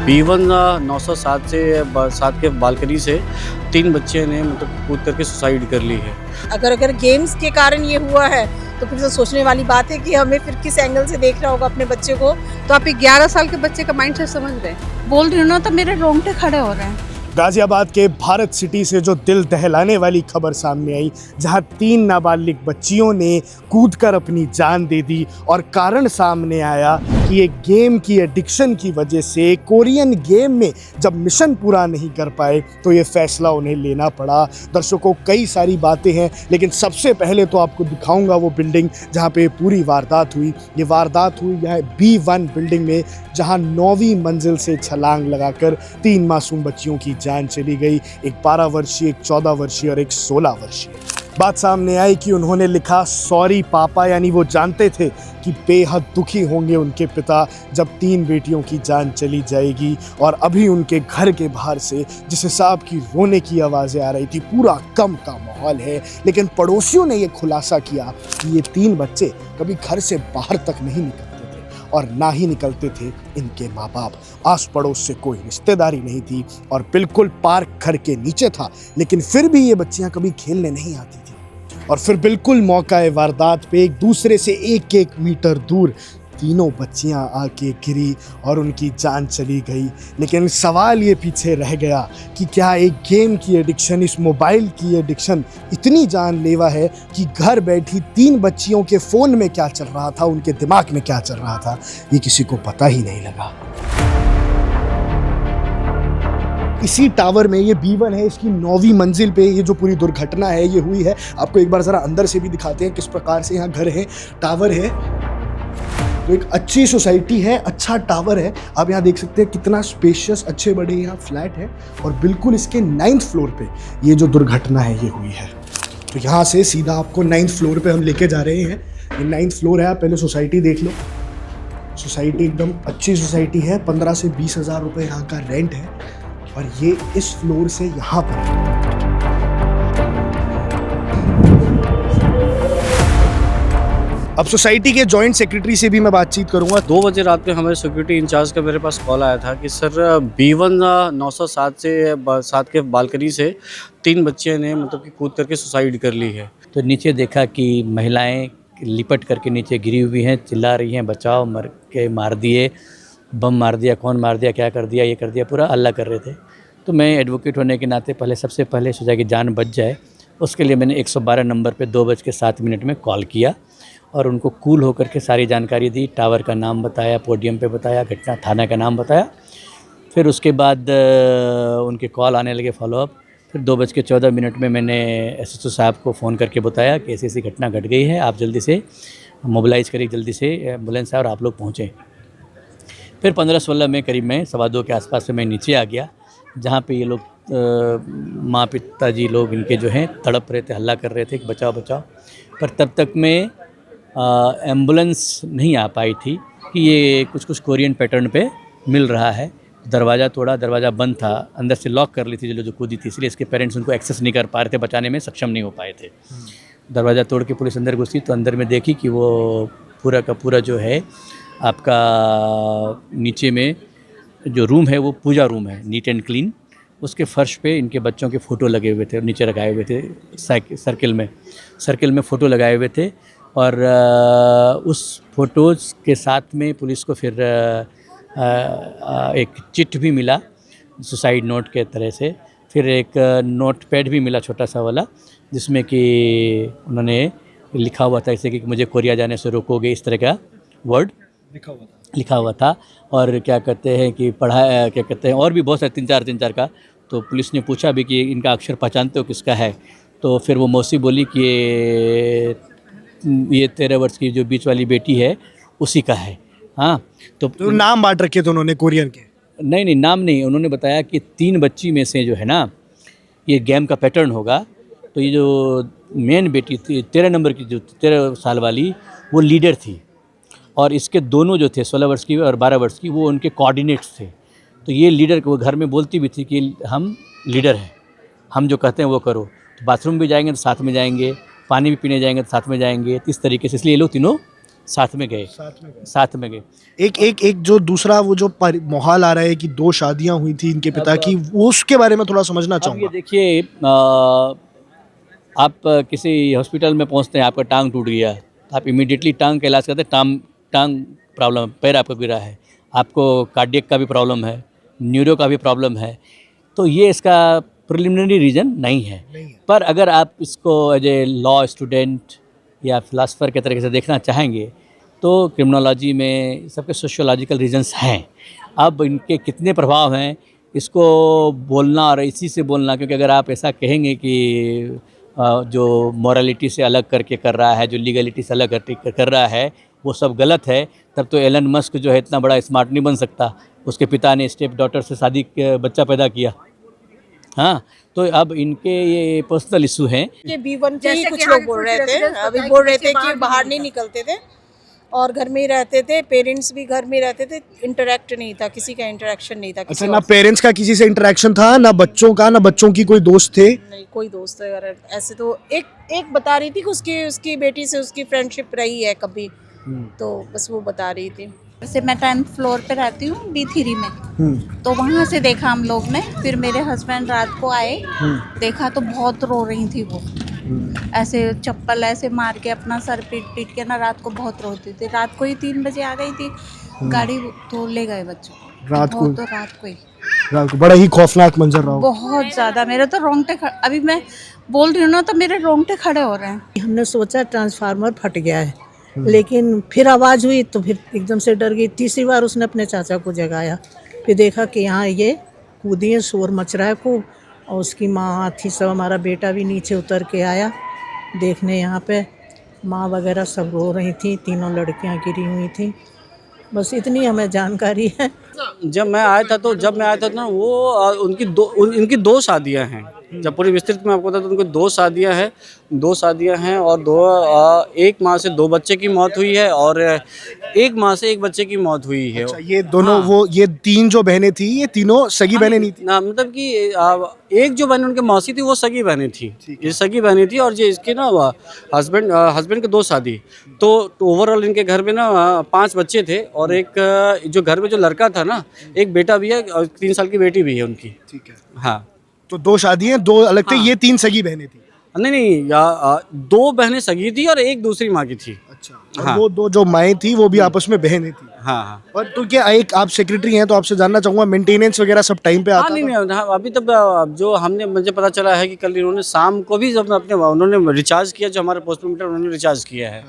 B1 907 से 7 के balcony से 3 बच्चे ने मतलब कूद करके सुसाइड कर ली है। अगर गेम्स के कारण ये हुआ है तो फिर तो सोचने वाली बात है कि हमें फिर किस एंगल से देख रहा होगा अपने बच्चे को। तो आप 11 साल के बच्चे का माइंड सेट समझ रहे हैं। बोल रही हूँ ना, तो मेरे रोंगटे खड़े हो रहे हैं। गाजियाबाद के भारत सिटी से जो दिल दहलाने वाली खबर सामने आई, जहां 3 नाबालिग बच्चियों ने कूदकर अपनी जान दे दी और कारण सामने आया कि एक गेम की एडिक्शन की वजह से कोरियन गेम में जब मिशन पूरा नहीं कर पाए तो ये फैसला उन्हें लेना पड़ा। दर्शकों, कई सारी बातें हैं, लेकिन सबसे पहले तो आपको दिखाऊंगा वो बिल्डिंग जहाँ पे पूरी वारदात हुई। ये वारदात हुई यहाँ B1 बिल्डिंग में, जहाँ 9वीं मंजिल से छलांग लगाकर 3 मासूम बच्चियों की जान चली गई। एक 12 वर्षीय, एक 14 वर्षीय और एक 16 वर्षीय। बात सामने आई कि उन्होंने लिखा सॉरी पापा, यानी वो जानते थे कि बेहद दुखी होंगे उनके पिता जब 3 बेटियों की जान चली जाएगी। और अभी उनके घर के बाहर से जिस हिसाब की रोने की आवाज़ें आ रही थी, पूरा गम का माहौल है। लेकिन पड़ोसियों ने ये खुलासा किया कि ये 3 बच्चे कभी घर से बाहर तक नहीं निकलते और ना ही निकलते थे इनके माँ बाप। आस पड़ोस से कोई रिश्तेदारी नहीं थी और बिल्कुल पार्क घर के नीचे था, लेकिन फिर भी ये बच्चियां कभी खेलने नहीं आती थी। और फिर बिल्कुल मौका वारदात पे एक दूसरे से 1-1 मीटर दूर तीनों बच्चियां आके गिरी और उनकी जान चली गई। लेकिन सवाल ये पीछे रह गया कि क्या एक गेम की एडिक्शन, इस मोबाइल की एडिक्शन इतनी जानलेवा है कि घर बैठी 3 बच्चियों के फ़ोन में क्या चल रहा था, उनके दिमाग में क्या चल रहा था, ये किसी को पता ही नहीं लगा। इसी टावर में, ये B1 है, इसकी 9वीं मंजिल पे ये जो पूरी दुर्घटना है ये हुई है। आपको एक बार ज़रा अंदर से भी दिखाते हैं किस प्रकार से यहाँ घर है, टावर है। तो एक अच्छी सोसाइटी है, अच्छा टावर है। आप यहाँ देख सकते हैं कितना स्पेशियस, अच्छे बड़े यहाँ फ्लैट है। और बिल्कुल इसके 9th फ्लोर पे ये जो दुर्घटना है ये हुई है। तो यहाँ से सीधा आपको 9th फ्लोर पे हम लेके जा रहे हैं। ये 9th फ्लोर है। आप पहले सोसाइटी देख लो। सोसाइटी एकदम अच्छी सोसाइटी है। 15 से 20 हज़ार रुपये यहाँ का रेंट है। और ये इस फ्लोर से यहाँ पर है। अब सोसाइटी के जॉइंट सेक्रेटरी से भी मैं बातचीत करूंगा। 2 बजे रात में हमारे सिक्योरिटी इंचार्ज का मेरे पास कॉल आया था कि सर B1 907 से 7 के बालकनी से 3 बच्चे ने मतलब कि कूद करके सुसाइड कर ली है। तो नीचे देखा कि महिलाएं लिपट करके नीचे गिरी हुई हैं, चिल्ला रही हैं, बचाओ, मर के मार दिए, बम मार दिया, कौन मार दिया, क्या कर दिया, ये कर दिया, पूरा हल्ला कर रहे थे। तो मैं एडवोकेट होने के नाते सबसे पहले सोचा कि जान बच जाए, उसके लिए मैंने 112 नंबर पे 2:07 में कॉल किया और उनको कूल होकर के सारी जानकारी दी। टावर का नाम बताया, पोडियम पे बताया, घटना थाना का नाम बताया। फिर उसके बाद उनके कॉल आने लगे फॉलोअप। फिर 2:14 में मैंने SHO साहब को फ़ोन करके बताया कि ऐसी घटना घट गई है, आप जल्दी से मोबिलाइज़ करिए, जल्दी से एम्बुलेंस और आप लोग पहुँचें। फिर 15-16 में करीब मैं 2:15 के आसपास से मैं नीचे आ गया, जहाँ पे ये लोग माँ पिताजी लोग इनके जो हैं तड़प रहे थे, हल्ला कर रहे थे कि बचाओ बचाओ। पर तब तक में एम्बुलेंस नहीं आ पाई थी कि ये कुछ कोरियन पैटर्न पे मिल रहा है। दरवाज़ा तोड़ा, दरवाज़ा बंद था, अंदर से लॉक कर ली थी जो कूदी थी, इसलिए इसके पेरेंट्स उनको एक्सेस नहीं कर पा रहे थे, बचाने में सक्षम नहीं हो पाए थे। दरवाज़ा तोड़ के पुलिस अंदर घुसी तो अंदर में देखी कि वो पूरा का पूरा जो है आपका नीचे में जो रूम है वो पूजा रूम है, नीट एंड क्लीन। उसके फर्श पे इनके बच्चों के फ़ोटो लगे हुए थे, नीचे लगाए हुए थे, सर्किल में फ़ोटो लगाए हुए थे। और उस फ़ोटोज़ के साथ में पुलिस को फिर एक चिट भी मिला सुसाइड नोट के तरह से। फिर एक नोट पैड भी मिला छोटा सा वाला, जिसमें कि उन्होंने लिखा हुआ था ऐसे कि मुझे कोरिया जाने से रोकोगे, इस तरह का वर्ड लिखा हुआ था। और क्या कहते हैं कि क्या कहते हैं और भी बहुत सारे 3-4 का। तो पुलिस ने पूछा भी कि इनका अक्षर पहचानते हो किसका है? तो फिर वो मौसी बोली कि ये 13 वर्ष की जो बीच वाली बेटी है उसी का है। हाँ, तो नाम बांट रखे थे उन्होंने कोरियन के? नहीं, नाम नहीं। उन्होंने बताया कि 3 बच्ची में से जो है ना, ये गेम का पैटर्न होगा। तो ये जो मेन बेटी थी 13 नंबर की, जो 13 साल वाली, वो लीडर थी। और इसके दोनों जो थे 16 वर्ष की और 12 वर्ष की, वो उनके कोऑर्डिनेट्स थे। तो ये लीडर को घर में बोलती भी थी कि हम लीडर हैं, हम जो कहते हैं वो करो। तो बाथरूम भी जाएंगे तो साथ में जाएंगे, पानी भी पीने जाएंगे तो साथ में जाएंगे, इस तरीके से। इसलिए ये लोग तीनों साथ में गए। साथ में गए। एक जो दूसरा वो जो माहौल आ रहा है कि 2 शादियां हुई थी इनके पिता की, वो उसके बारे में थोड़ा समझना अब ये चाहूँगा। देखिए, आप किसी हॉस्पिटल में पहुंचते हैं, आपका टांग टूट गया, आप इमीडिएटली टांग का इलाज करते हैं। टांग प्रॉब्लम, पैर आपका गिरा है, आपको कार्डियक का भी प्रॉब्लम है, न्यूरो का भी प्रॉब्लम है, तो ये इसका प्रिलिमिनरी रीज़न नहीं है। पर अगर आप इसको एज ए लॉ स्टूडेंट या फिलासफर के तरीके से देखना चाहेंगे तो क्रिमिनोलॉजी में सबके सोशियोलॉजिकल रीजंस हैं। अब इनके कितने प्रभाव हैं इसको बोलना और इसी से बोलना, क्योंकि अगर आप ऐसा कहेंगे कि जो मॉरलिटी से अलग करके कर रहा है, जो लीगलिटी से अलग करके कर रहा है, वो सब गलत है, तब तो एलन मस्क जो है इतना बड़ा स्मार्ट नहीं बन सकता। उसके पिता ने स्टेप डॉटर से शादी बच्चा पैदा किया। हाँ, तो अब इनके ये पर्सनल इशू हैं। ये B1 के ही जैसे कुछ कि लोग आगे बोल कुछ रहे थे, residents अभी बताए बोल कि रहे थे बच्चे कि बाहर नहीं निकलते थे और घर में ही रहते थे, पेरेंट्स भी घर में रहते थे, इंटरेक्ट नहीं था, किसी का इंटरेक्शन नहीं था अच्छा, किसी ना और से। पेरेंट्स का किसी से इंटरेक्शन था, ना बच्चों का, ना बच्चों की कोई दोस्त थे? नहीं, कोई दोस्त वगैरह ऐसे तो एक बता रही थी कि उसकी बेटी से उसकी फ्रेंडशिप रही है कभी, तो बस वो बता रही थी। वैसे मैं 10th फ्लोर पे रहती हूँ B3 में, तो वहाँ से देखा हम लोग ने। फिर मेरे हस्बैंड रात को आए, देखा तो बहुत रो रही थी वो, ऐसे चप्पल ऐसे मार के अपना सर पीट के ना, रात को बहुत रोती थी। रात को ही 3 बजे आ गई थी गाड़ी, तो ले गए बच्चों को। रात को? तो रात को ही। रात को बड़ा ही खौफनाक मंजर रहा होगा। बहुत ज़्यादा, मेरे तो रोंगटे अभी मैं बोल रही हूँ ना तो मेरे रोंगटे खड़े हो रहे हैं। हमने सोचा ट्रांसफार्मर फट गया है, लेकिन फिर आवाज़ हुई तो फिर एकदम से डर गई। तीसरी बार उसने अपने चाचा को जगाया, फिर देखा कि यहाँ ये कूदी है, शोर मच रहा है खूब, और उसकी माँ थी, सब हमारा बेटा भी नीचे उतर के आया देखने। यहाँ पे माँ वगैरह सब रो रही थी, तीनों लड़कियाँ गिरी हुई थी। बस इतनी हमें जानकारी है। जब मैं आया था ना, वो इनकी 2 शादियां हैं। जब पूरी विस्तृत में आपको बता तो उनकी 2 शादियां हैं और एक माँ से 2 बच्चे की मौत हुई है और एक माँ से 1 बच्चे की मौत हुई है। अच्छा, ये दोनों ये 3 जो बहनें थी, ये तीनों सगी बहनें नहीं थी? ना, मतलब कि एक जो बहन उनके मौसी थी वो सगी बहनें थी, ये सगी बहनें थी। और ये इसके ना हस्बैंड के 2 शादी, तो ओवरऑल इनके घर में ना 5 बच्चे थे और एक जो घर में जो लड़का था ना, एक बेटा भी है और 3 साल की बेटी भी है उनकी। ठीक है। हाँ, तो 2 शादियां, 2 अलग थे, ये 3 सगी बहनें थी? नहीं, 2 बहनें सगी थी और एक दूसरी माँ की थी। अच्छा, और हाँ। वो 2 जो माएँ थी वो भी आपस में बहनें थी? हाँ। और तो क्या, एक आप सेक्रेटरी हैं तो आपसे जानना चाहूंगा, मेंटेनेंस वगैरह सब टाइम पे आता था? नहीं, हाँ, अभी तक जो मुझे पता चला है कि कल इन्होंने शाम को भी जब उन्होंने रिचार्ज किया, जो हमारे पोस्ट मीटर उन्होंने रिचार्ज किया है।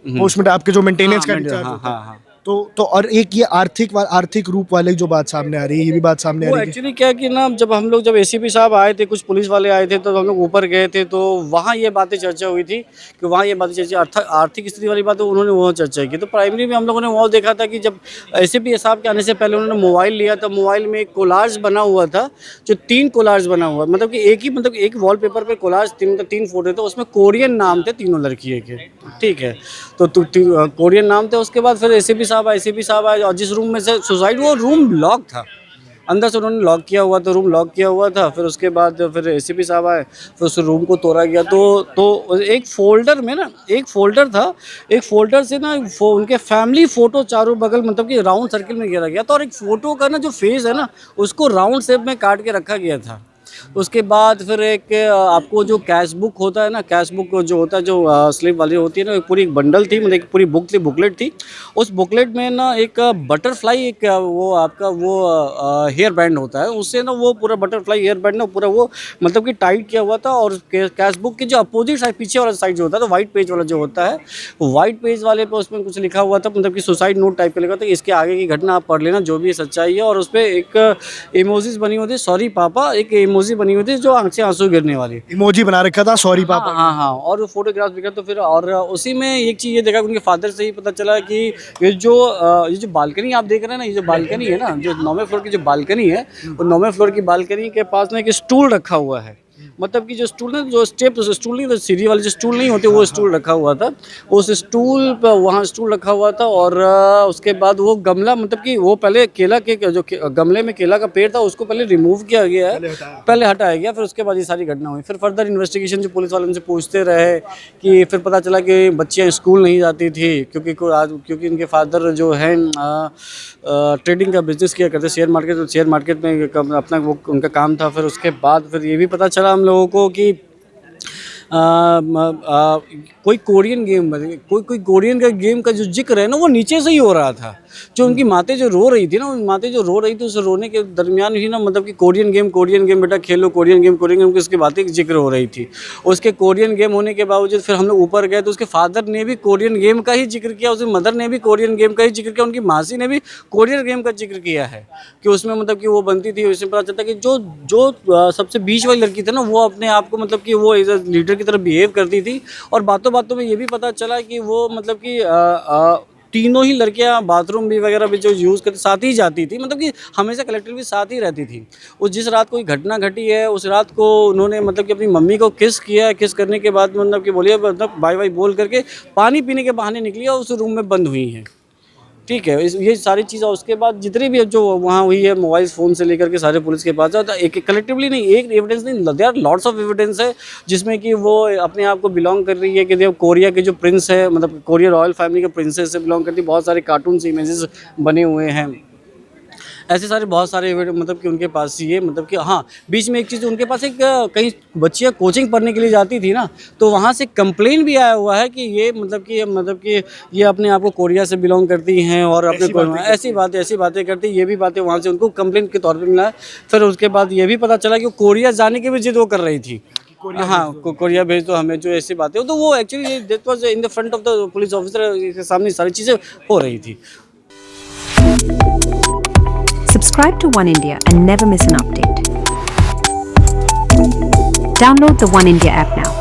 पोस्ट में आपके जो मेंटेनेंस का रिचार्ज हाँ, होता है। हाँ। तो और एक ये आर्थिक रूप वाले जो बात सामने आ रही है, ये भी बात सामने आ वो रही है। एक्चुअली क्या कि ना, जब एसीपी साहब आए थे, कुछ पुलिस वाले आए थे, तो हम लोग ऊपर गए थे, तो वहाँ ये बातें चर्चा हुई थी कि आर्थिक स्थिति वाली बातें उन्होंने वहाँ चर्चा की। तो प्राइमरी में हम लोगों ने वो देखा था कि जब एसीपी साहब के आने से पहले उन्होंने मोबाइल लिया था, मोबाइल में एक कोलाज बना हुआ था, जो 3 कोलाज बना हुआ, मतलब कि एक वॉलपेपर पे कोलाज 3 फोटो थे, उसमें कोरियन नाम थे तीनों लड़कियों के। ठीक है, तो कोरियन नाम थे। उसके बाद फिर एसीपी साहब आए और जिस रूम में से सुसाइड, वो रूम लॉक था, अंदर से उन्होंने लॉक किया हुआ था, रूम लॉक किया हुआ था। फिर उसके बाद फिर एसीपी साहब आए, फिर उस रूम को तोड़ा गया। तो एक फोल्डर में ना, एक फोल्डर से ना उनके फैमिली फ़ोटो चारों बगल, मतलब कि राउंड सर्किल में घेरा गया था, और एक फ़ोटो का ना जो फेस है ना, उसको राउंड शेप में काट के रखा गया था। उसके बाद फिर एक आपको जो कैश बुक होता है ना, कैश बुक जो होता है, जो स्लिप वाली होती है ना, एक पूरी बंडल थी, मतलब एक पूरी बुकलेट थी। उस बुकलेट में ना एक बटरफ्लाई, एक वो आपका वो हेयर बैंड होता है, उससे ना वो पूरा बटरफ्लाई हेयर बैंड ना पूरा वो मतलब कि टाइट किया हुआ था। और कैश बुक के जो अपोजिट साइड, पीछे वाला साइड जो होता है, तो वाइट पेज वाला जो होता है, वाइट पेज वाले पे उसमें कुछ लिखा हुआ था, मतलब कि सुसाइड नोट टाइप का लिखा था। इसके आगे की घटना आप पढ़ लेना, जो भी सच्चाई है। और उस पर एक इमोजीज बनी हुई थी, सॉरी पापा, एक इमोजी बनी हुई थी जो आंख से आंसू गिरने वाली, इमोजी बना रखा था, सॉरी पापा। हाँ, और वो फोटोग्राफ दिखा। तो फिर और उसी में एक चीज़ ये देखा, उनके फादर से ही पता चला कि ये जो बालकनी आप देख रहे हैं ना, ये जो बालकनी है ना, जो 9वें फ्लोर की जो बालकनी है, वो 9वें फ्लोर की बालकनी के पास ना एक स्टूल रखा हुआ है। मतलब कि जो स्टूल ना, जो स्टूल नहीं, तो सीढ़ी वाले जो स्टूल नहीं होते, वो स्टूल रखा हुआ था। उस स्टूल पर वहाँ स्टूल रखा हुआ था, और उसके बाद वो गमला, मतलब कि वो पहले केला के जो गमले में केला का पेड़ था उसको पहले रिमूव किया गया है, पहले हटाया गया, फिर उसके बाद ये सारी घटना हुई। फिर फर्दर इन्वेस्टिगेशन जो पुलिस वाले उनसे पूछते रहे कि फिर पता चला कि बच्चियाँ स्कूल नहीं जाती थी क्योंकि इनके फादर जो हैं ट्रेडिंग का बिजनेस किया करते, शेयर मार्केट में अपना वो उनका काम था। फिर उसके बाद फिर ये भी पता चला हम लोगों को कि कोई कोरियन का गेम का जो जिक्र है ना, वो नीचे से ही हो रहा था। जो उनकी मातें जो रो रही थी ना, उन मातें जो रो रही थी, उस रोने के दरमियान ही ना, मतलब कि कोरियन गेम बेटा खेलो, कोरियन गेम की उसकी बातें जिक्र हो रही थी। उसके कोरियन गेम होने के बावजूद फिर हम लोग ऊपर गए तो उसके फादर ने भी कोरियन गेम का ही जिक्र किया, उसकी मदर ने भी कोरियन गेम का ही जिक्र किया, उनकी मासी ने भी कोरियन गेम का जिक्र किया है कि उसमें मतलब कि वो बनती थी। उससे पता चलता कि जो सबसे बीच वाली लड़की थी ना, वो अपने आप को मतलब कि वो एज अ लीडर की तरह बिहेव करती थी। और बातों बातों में ये भी पता चला कि वो मतलब कि तीनों ही लड़कियां बाथरूम भी वगैरह भी जो यूज़ करती साथ ही जाती थी, मतलब कि हमेशा कलेक्टिव भी साथ ही रहती थी। उस जिस रात कोई घटना घटी है, उस रात को उन्होंने मतलब कि अपनी मम्मी को किस किया, किस करने के बाद मतलब कि बोलिए, मतलब बाय बाय बोल करके पानी पीने के बहाने निकली और उस रूम में बंद हुई हैं। ठीक है, ये सारी चीज़ें उसके बाद जितनी भी जो वहाँ हुई है, मोबाइल फ़ोन से लेकर के सारे पुलिस के पास जाता, एक कलेक्टिवली नहीं, एक एविडेंस नहीं, there are lots of evidence है जिसमें कि वो अपने आप को बिलोंग कर रही है कि देव कोरिया के जो प्रिंस है, मतलब कोरिया रॉयल फैमिली के प्रिंसेस से बिलोंग करती है। बहुत सारे कार्टून्स इमेजेस बने हुए हैं, ऐसे सारे बहुत सारे मतलब कि उनके पास ये मतलब कि हाँ, बीच में एक चीज़ उनके पास एक कहीं बच्चियाँ कोचिंग पढ़ने के लिए जाती थी ना, तो वहाँ से कंप्लेन भी आया हुआ है कि ये मतलब कि ये अपने आप को कोरिया से बिलोंग करती हैं और अपने को ऐसी बातें करती, ये भी बातें वहाँ से उनको कंप्लेन के तौर पर मिला। फिर उसके बाद ये भी पता चला कि वो कोरिया जाने की भी जिद वो कर रही थी, हाँ कोरिया भेज दो हमें, जो ऐसी बातें हो। तो वो actually that was in the front of the police officer के सामने सारी चीज़ें हो रही थी। Subscribe to One India and never miss an update. Download the One India app now.